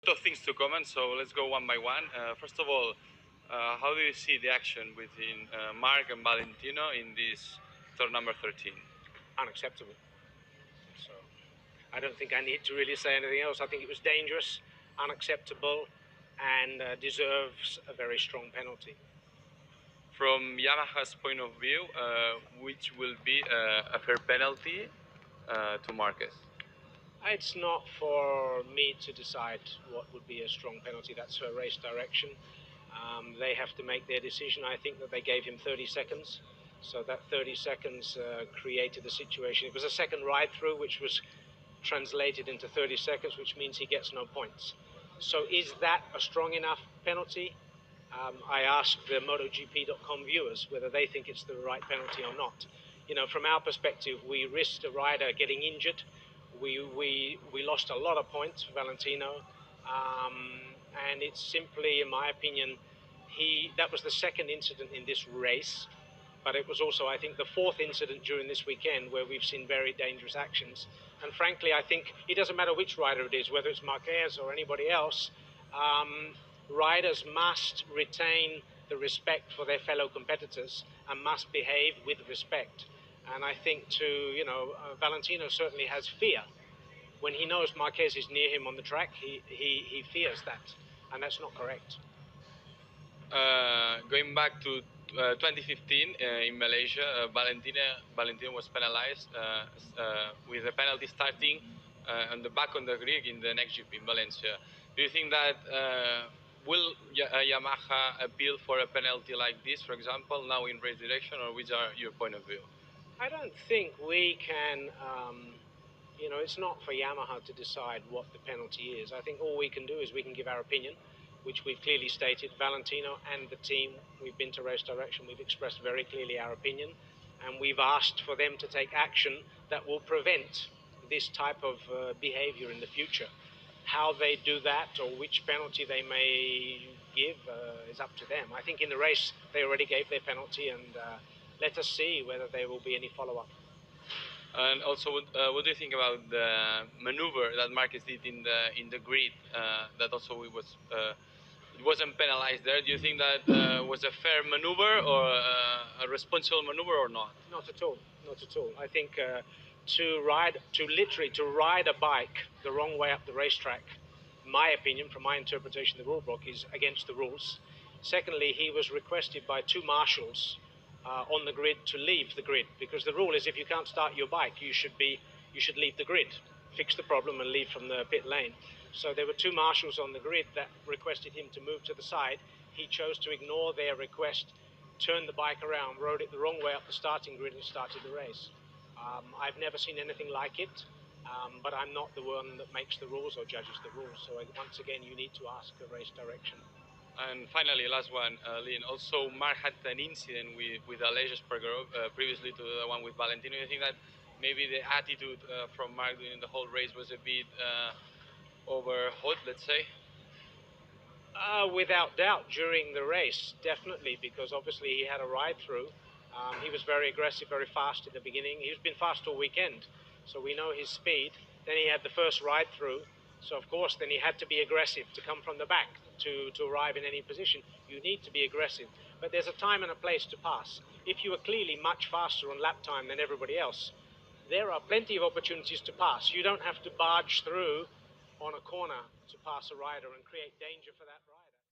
of things to comment, so let's go one by one. First of all, how do you see the action between Marc and Valentino in this turn number 13? Unacceptable. So I don't think I need to really say anything else. I think it was dangerous, unacceptable, and deserves a very strong penalty. From Yamaha's point of view, which will be a fair penalty to Marquez? It's not for me to decide what would be a strong penalty. That's for race direction. They have to make their decision. I think that they gave him 30 seconds. So that 30 seconds created a situation. It was a second ride through, which was translated into 30 seconds, which means he gets no points. So is that a strong enough penalty? I asked the MotoGP.com viewers whether they think it's the right penalty or not. You know, from our perspective, we risked a rider getting injured. We lost a lot of points for Valentino, and it's simply, in my opinion, that was the second incident in this race, but it was also, I think, the fourth incident during this weekend where we've seen very dangerous actions. And frankly, I think it doesn't matter which rider it is, whether it's Marquez or anybody else, riders must retain the respect for their fellow competitors and must behave with respect. And I think Valentino certainly has fear. When he knows Marquez is near him on the track, he fears that, and that's not correct. Going back to 2015 in Malaysia, Valentino was penalized with a penalty starting on the back on the grid in the next GP in Valencia. Do you think that will Yamaha appeal for a penalty like this, for example, now in race direction, or which are your point of view? I don't think we can, it's not for Yamaha to decide what the penalty is. I think all we can do is we can give our opinion, which we've clearly stated. Valentino and the team, we've been to race direction, we've expressed very clearly our opinion, and we've asked for them to take action that will prevent this type of behavior in the future. How they do that or which penalty they may give is up to them. I think in the race they already gave their penalty, and let us see whether there will be any follow-up. And also, what do you think about the maneuver that Marquez did in the grid? That also it wasn't penalized there. Do you think that was a fair maneuver or a responsible maneuver or not? Not at all. Not at all. I think to ride a bike the wrong way up the racetrack, in my opinion, from my interpretation of the rule book, is against the rules. Secondly, he was requested by two marshals on the grid to leave the grid, because the rule is if you can't start your bike, you should leave the grid, fix the problem and leave from the pit lane. So there were two marshals on the grid that requested him to move to the side. He chose to ignore their request, turned the bike around, rode it the wrong way up the starting grid and started the race. I've never seen anything like it, but I'm not the one that makes the rules or judges the rules. So once again, you need to ask the race direction. And finally, last one, LIN. Also, Marc had an incident with Aleix Espargaró previously to the one with Valentino. You think that maybe the attitude from Marc during the whole race was a bit overhot, let's say? Without doubt, during the race, definitely, because obviously he had a ride through. He was very aggressive, very fast in the beginning. He's been fast all weekend, so we know his speed. Then he had the first ride through, so of course then he had to be aggressive to come from the back to arrive in any position. You need to be aggressive, but there's a time and a place to pass. If you are clearly much faster on lap time than everybody else, there are plenty of opportunities to pass. You don't have to barge through on a corner to pass a rider and create danger for that rider.